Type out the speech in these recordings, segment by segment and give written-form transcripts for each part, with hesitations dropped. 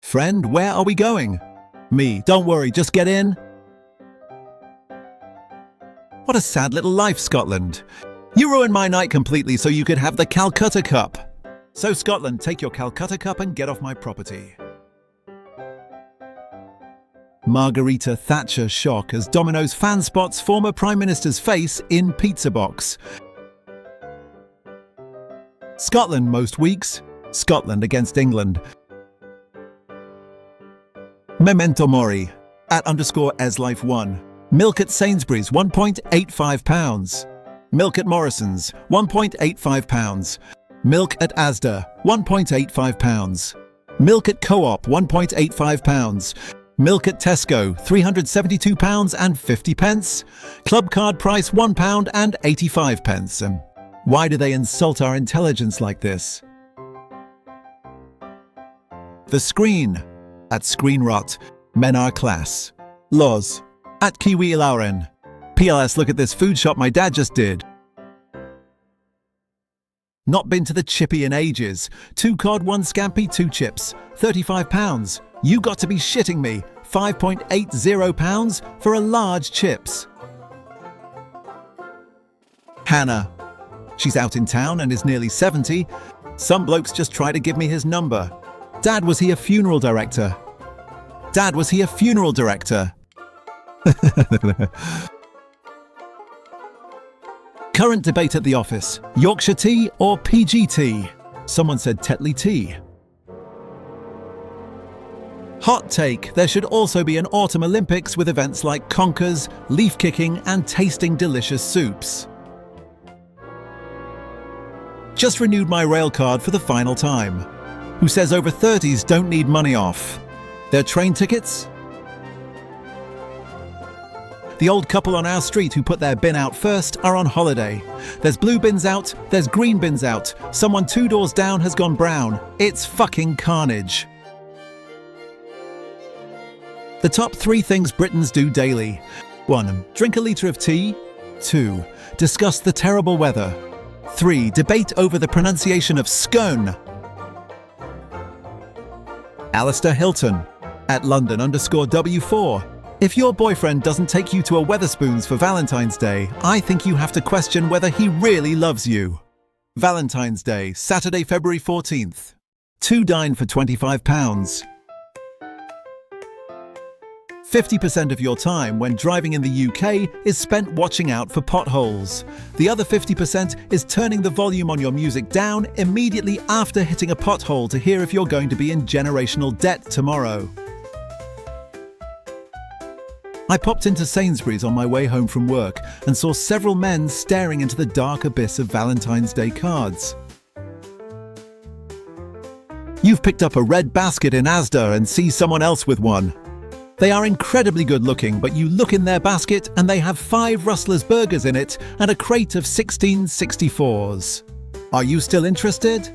Friend, where are we going? Me, don't worry, just get in. What a sad little life, Scotland. You ruined my night completely so you could have the Calcutta Cup. So Scotland, take your Calcutta Cup and get off my property. Margarita Thatcher shock as Domino's fan spots former Prime Minister's face in pizza box. Scotland most weeks. Scotland against England. Memento Mori @_eslife1. Milk at Sainsbury's £1.85. Milk at Morrison's £1.85. Milk at Asda £1.85. Milk at Co-op £1.85. Milk at Tesco £372.50. Club card price £1.85. Why do they insult our intelligence like this? The Screen @screenrot. Men are class. Laws @Kiwi Lauren. PLS, look at this food shop my dad just did. Not been to the chippy in ages. 2 cod, 1 scampi, 2 chips. £35. You got to be shitting me. £5.80 for a large chips. Hannah. She's out in town and is nearly 70. Some blokes just try to give me his number. Dad, was he a funeral director? Dad, was he a funeral director? Current debate at the office. Yorkshire tea or PGT? Someone said Tetley tea. Hot take. There should also be an autumn Olympics with events like conkers, leaf kicking and tasting delicious soups. Just renewed my rail card for the final time. Who says over 30s don't need money off? Their train tickets? The old couple on our street who put their bin out first are on holiday. There's blue bins out, there's green bins out. Someone 2 doors down has gone brown. It's fucking carnage. The top 3 things Britons do daily. 1. Drink a litre of tea. 2. Discuss the terrible weather. 3. Debate over the pronunciation of scone. Alistair Hilton @London_W4. If your boyfriend doesn't take you to a Wetherspoons for Valentine's Day, I think you have to question whether he really loves you. Valentine's Day, Saturday, February 14th. 2 dine for £25. 50% of your time when driving in the UK is spent watching out for potholes. The other 50% is turning the volume on your music down immediately after hitting a pothole to hear if you're going to be in generational debt tomorrow. I popped into Sainsbury's on my way home from work and saw several men staring into the dark abyss of Valentine's Day cards. You've picked up a red basket in Asda and see someone else with one. They are incredibly good looking, but you look in their basket and they have 5 Rustler's burgers in it and a crate of 1664s. Are you still interested?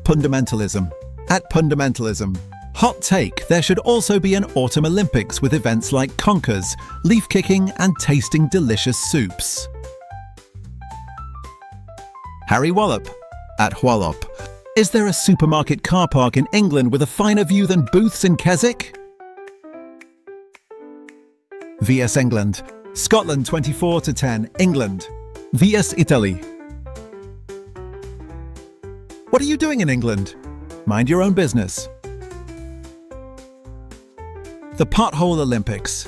Fundamentalism @Fundamentalism. Hot take. There should also be an autumn Olympics with events like conkers, leaf kicking and tasting delicious soups. Harry Wallop @Wallop. Is there a supermarket car park in England with a finer view than Booths in Keswick? VS England. Scotland 24-10. England. VS Italy. What are you doing in England? Mind your own business. The Pothole Olympics.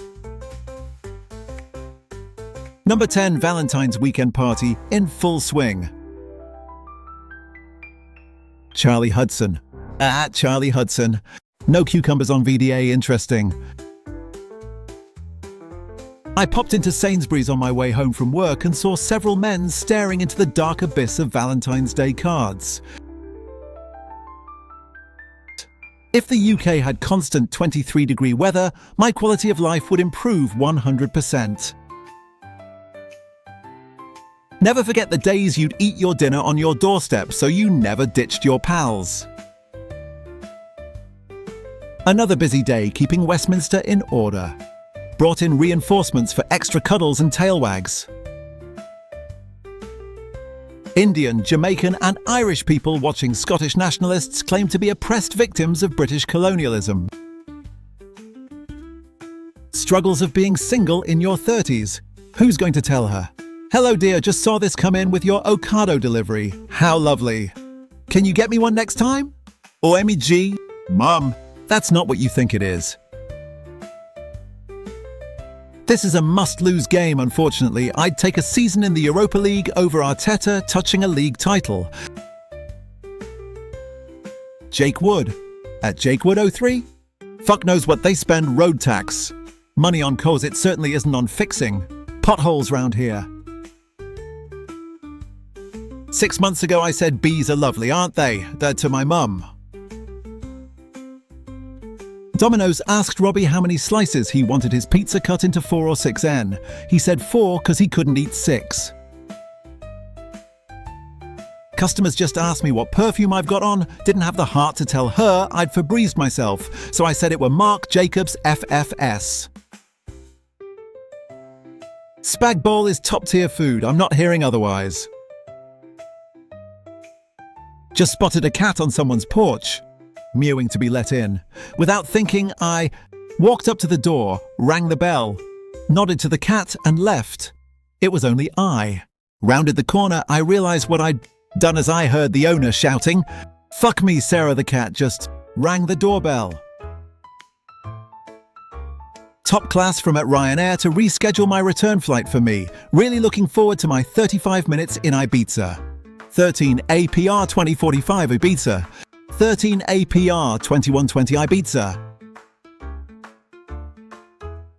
Number 10. Valentine's weekend party in full swing. Charlie Hudson @Charlie Hudson. No cucumbers on VDA, interesting. I popped into Sainsbury's on my way home from work and saw several men staring into the dark abyss of Valentine's Day cards. If the UK had constant 23-degree weather, my quality of life would improve 100%. Never forget the days you'd eat your dinner on your doorstep so you never ditched your pals. Another busy day keeping Westminster in order. Brought in reinforcements for extra cuddles and tail wags. Indian, Jamaican and Irish people watching Scottish nationalists claim to be oppressed victims of British colonialism. Struggles of being single in your 30s. Who's going to tell her? Hello dear, just saw this come in with your avocado delivery. How lovely. Can you get me one next time? OMG. Mum, that's not what you think it is. This is a must-lose game, unfortunately. I'd take a season in the Europa League over Arteta touching a league title. Jake Wood. At JakeWood03. Fuck knows what they spend road tax. Money on cause it certainly isn't on fixing. Potholes round here. 6 months ago I said bees are lovely, aren't they? To my mum. Domino's asked Robbie how many slices he wanted his pizza cut into 4 or 6N. He said 4 because he couldn't eat 6. Customers just asked me what perfume I've got on, didn't have the heart to tell her I'd Febrezed myself, so I said it were Marc Jacobs FFS. Spag bowl is top-tier food, I'm not hearing otherwise. Just spotted a cat on someone's porch, mewing to be let in. Without thinking, I walked up to the door, rang the bell, nodded to the cat and left. It was only I. Rounded the corner, I realised what I'd done as I heard the owner shouting, "Fuck me, Sarah the cat just rang the doorbell." Top class from at Ryanair to reschedule my return flight for me. Really looking forward to my 35 minutes in Ibiza. 13 APR 2045 Ibiza. 13 APR 2120 Ibiza.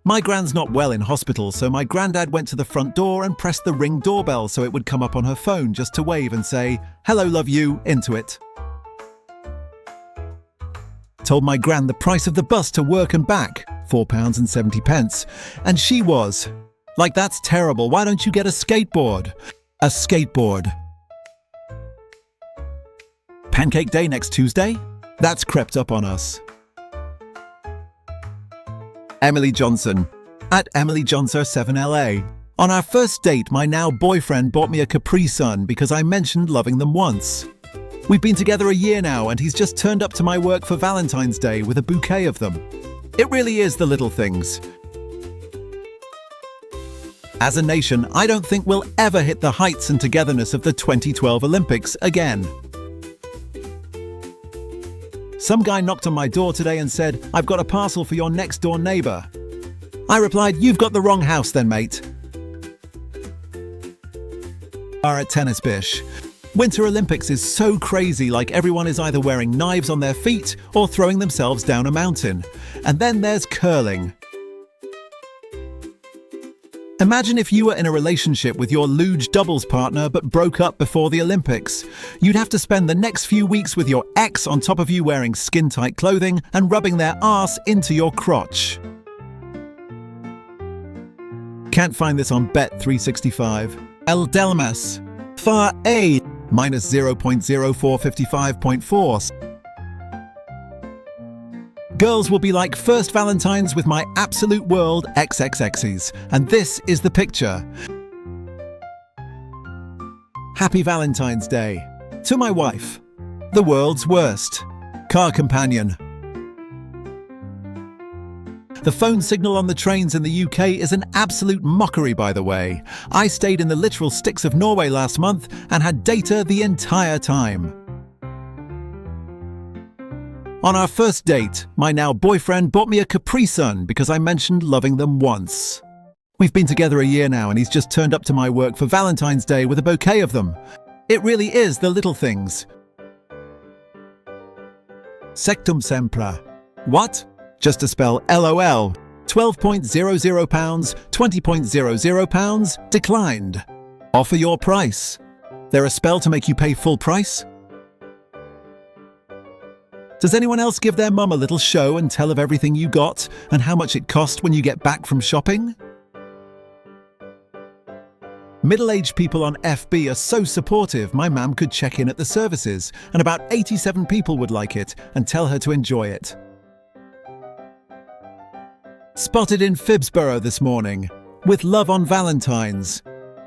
My gran's not well in hospital, so my granddad went to the front door and pressed the Ring doorbell so it would come up on her phone just to wave and say, "Hello, love you," into it. Told my gran the price of the bus to work and back, £4.70, and she was, "Like, that's terrible, why don't you get a skateboard?" A skateboard. Pancake Day next Tuesday? That's crept up on us. Emily Johnson. At Emily Johnson 7LA. On our first date, my now boyfriend bought me a Capri Sun because I mentioned loving them once. We've been together a year now and he's just turned up to my work for Valentine's Day with a bouquet of them. It really is the little things. As a nation, I don't think we'll ever hit the heights and togetherness of the 2012 Olympics again. Some guy knocked on my door today and said, "I've got a parcel for your next door neighbour." I replied, "You've got the wrong house then, mate." Are at Tennis Bish. Winter Olympics is so crazy, like everyone is either wearing knives on their feet or throwing themselves down a mountain. And then there's curling. Imagine if you were in a relationship with your luge doubles partner but broke up before the Olympics. You'd have to spend the next few weeks with your ex on top of you wearing skin-tight clothing and rubbing their arse into your crotch. Can't find this on Bet365. El Delmas. Far A. Minus 0.0455.4. Girls will be like first Valentines with my absolute world XXXs. And this is the picture. Happy Valentine's Day. To my wife. The world's worst. Car companion. The phone signal on the trains in the UK is an absolute mockery, by the way. I stayed in the literal sticks of Norway last month and had data the entire time. On our first date, my now boyfriend bought me a Capri Sun because I mentioned loving them once. We've been together a year now and he's just turned up to my work for Valentine's Day with a bouquet of them. It really is the little things. Sectum sempra. What? Just to spell LOL. £12.00, £20.00, declined. Offer your price. There a spell to make you pay full price? Does anyone else give their mum a little show and tell of everything you got and how much it cost when you get back from shopping? Middle-aged people on FB are so supportive, my mum could check in at the services and about 87 people would like it and tell her to enjoy it. Spotted in Phibsborough this morning. With love on Valentine's.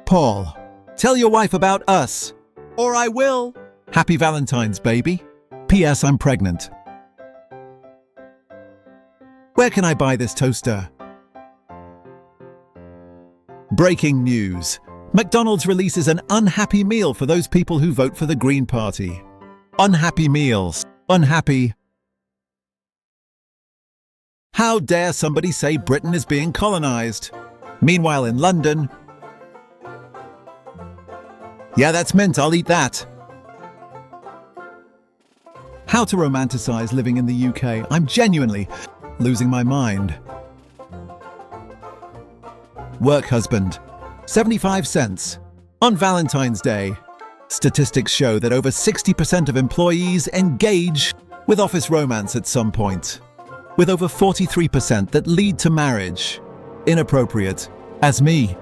Paul. Tell your wife about us. or I will. Happy Valentine's, baby. P.S. I'm pregnant. Where can I buy this toaster? Breaking news. McDonald's releases an unhappy meal for those people who vote for the Green Party. Unhappy meals. Unhappy. How dare somebody say Britain is being colonized? Meanwhile in London... Yeah, that's mint, I'll eat that. How to romanticize living in the UK. I'm genuinely losing my mind. Work husband. 75 cents. On Valentine's Day. Statistics show that over 60% of employees engage with office romance at some point, with over 43% that lead to marriage. Inappropriate. As me.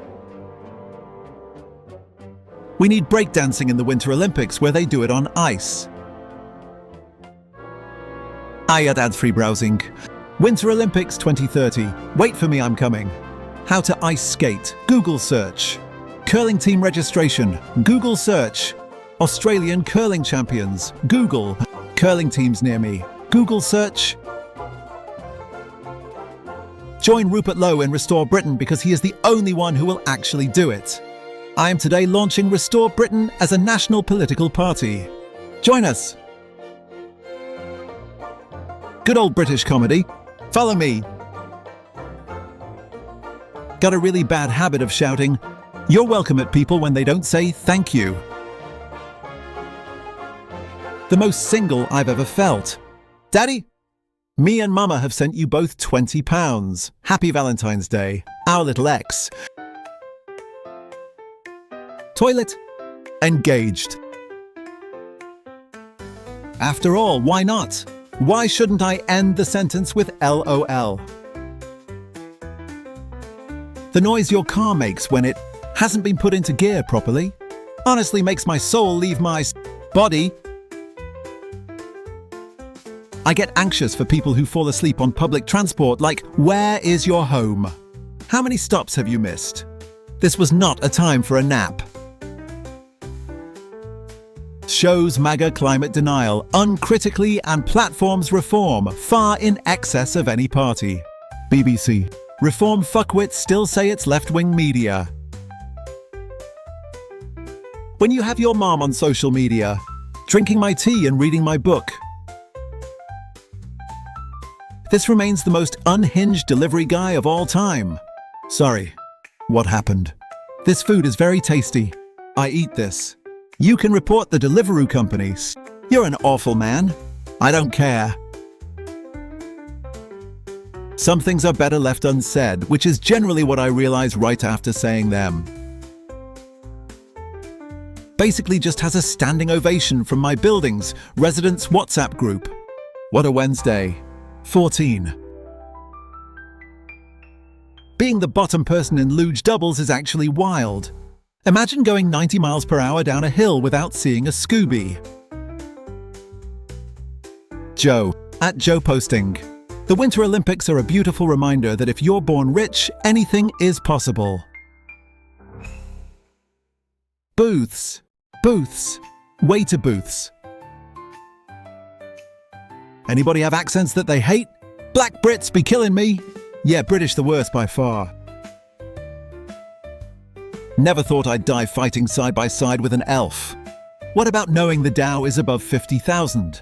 We need breakdancing in the Winter Olympics where they do it on ice. Ad-free browsing. Winter Olympics 2030. Wait for me, I'm coming. How to ice skate. Google search. Curling team registration. Google search. Australian curling champions. Google. Curling teams near me. Google search. Join Rupert Lowe in Restore Britain because he is the only one who will actually do it. I am today launching Restore Britain as a national political party. Join us. Good old British comedy. Follow me. Got a really bad habit of shouting, "You're welcome" at people when they don't say thank you. The most single I've ever felt. Daddy, me and Mama have sent you both £20. Happy Valentine's Day, our little ex. Toilet. Engaged. After all, why not? Why shouldn't I end the sentence with LOL? The noise your car makes when it hasn't been put into gear properly honestly makes my soul leave my body. I get anxious for people who fall asleep on public transport, like, where is your home? How many stops have you missed? This was not a time for a nap. Shows MAGA climate denial uncritically and platforms reform far in excess of any party. BBC. Reform fuckwits still say it's left-wing media. When you have your mom on social media, drinking my tea and reading my book. This remains the most unhinged delivery guy of all time. Sorry, what happened? This food is very tasty. I eat this. You can report the Deliveroo companies. You're an awful man. I don't care. Some things are better left unsaid, which is generally what I realize right after saying them. Basically just has a standing ovation from my building's residents' WhatsApp group. What a Wednesday. 14. Being the bottom person in luge doubles is actually wild. Imagine going 90 miles per hour down a hill without seeing a Scooby. Joe. At Joe Posting. The Winter Olympics are a beautiful reminder that if you're born rich, anything is possible. Booths. Booths. Waiter booths. Anybody have accents that they hate? Black Brits be killing me. Yeah, British the worst by far. Never thought I'd die fighting side by side with an elf. What about knowing the Dow is above 50,000?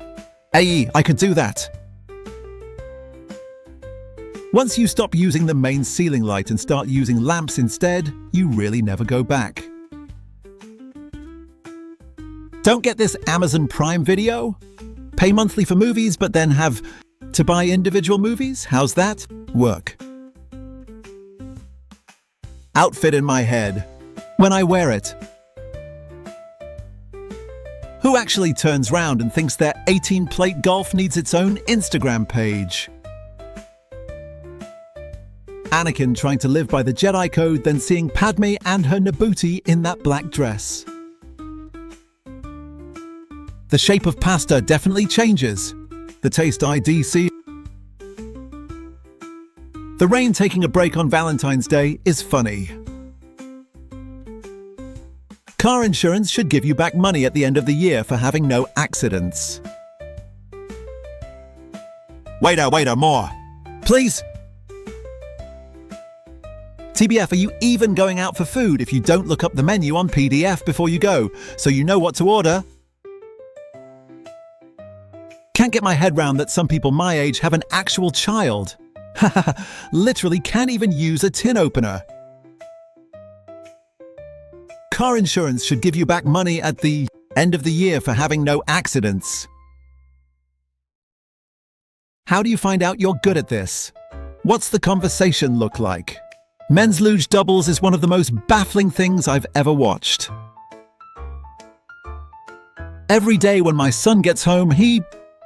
Hey, I could do that. Once you stop using the main ceiling light and start using lamps instead, you really never go back. Don't get this Amazon Prime Video? Pay monthly for movies, but then have to buy individual movies? How's that work? Outfit in my head. When I wear it. Who actually turns round and thinks their 18-plate golf needs its own Instagram page? Anakin trying to live by the Jedi Code, then seeing Padme and her Nabuti in that black dress. The shape of pasta definitely changes. The taste ID see. The rain taking a break on Valentine's Day is funny. Car insurance should give you back money at the end of the year for having no accidents. Waiter, more. Please. TBF, are you even going out for food if you don't look up the menu on PDF before you go, so you know what to order? Can't get my head round that some people my age have an actual child. Literally can't even use a tin opener. Car insurance should give you back money at the end of the year for having no accidents. How do you find out you're good at this? What's the conversation look like? Men's luge doubles is one of the most baffling things I've ever watched. Every day when my son gets home, he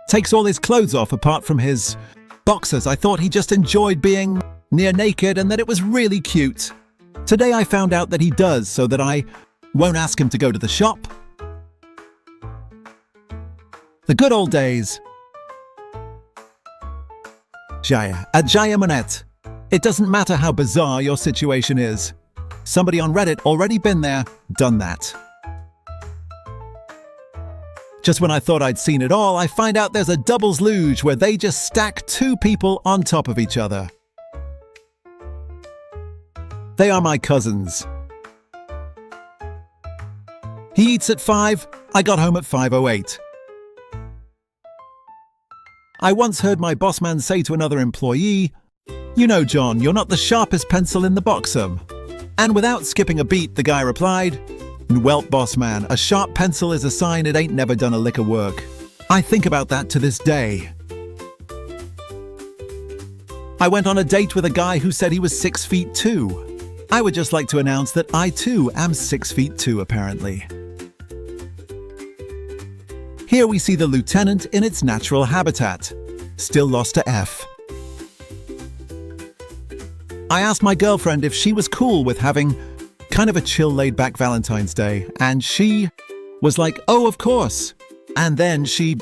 takes all his clothes off apart from his boxers. I thought he just enjoyed being near naked and that it was really cute. Today I found out that he does, so that I won't ask him to go to the shop. The good old days. Jaya Monette. It doesn't matter how bizarre your situation is. Somebody on Reddit already been there, done that. Just when I thought I'd seen it all, I find out there's a doubles luge where they just stack two people on top of each other. They are my cousins. He eats at 5, I got home at 5:08. I once heard my boss man say to another employee, "You know, John, you're not the sharpest pencil in the boxum." And without skipping a beat, the guy replied, "Welp, boss man, a sharp pencil is a sign it ain't never done a lick of work." I think about that to this day. I went on a date with a guy who said he was 6'2". I would just like to announce that I too am 6'2", apparently. Here we see the lieutenant in its natural habitat, still lost to F. I asked my girlfriend if she was cool with having kind of a chill, laid-back Valentine's Day, and she was like, "Oh, of course." And then she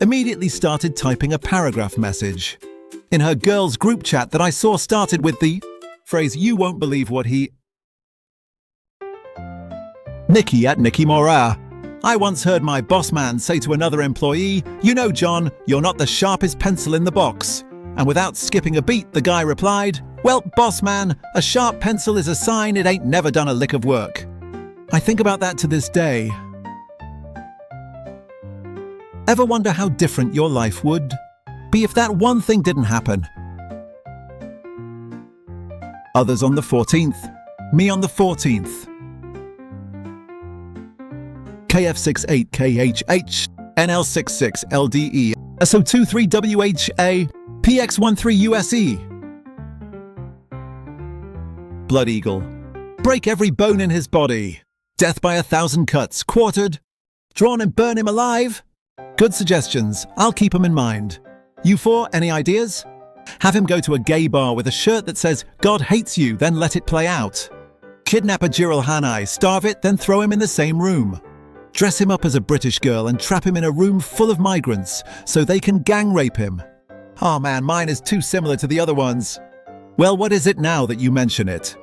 immediately started typing a paragraph message in her girls' group chat that I saw started with the phrase, "You won't believe what he..." Nikki at Nikki Mora. I once heard my boss man say to another employee, "You know, John, you're not the sharpest pencil in the box." And without skipping a beat, the guy replied, "Well, boss man, a sharp pencil is a sign it ain't never done a lick of work." I think about that to this day. Ever wonder how different your life would be if that one thing didn't happen? Others on the 14th. Me on the 14th. KF68KHH, NL66LDE, SO23WHA, PX13USE. Blood Eagle. Break every bone in his body. Death by 1,000 cuts. Quartered. Drawn and burn him alive. Good suggestions. I'll keep them in mind. You four, any ideas? Have him go to a gay bar with a shirt that says, "God hates you, then let it play out." Kidnap a Jiral Hanai, starve it, then throw him in the same room. Dress him up as a British girl and trap him in a room full of migrants so they can gang rape him. Oh man, mine is too similar to the other ones. Well, what is it now that you mention it?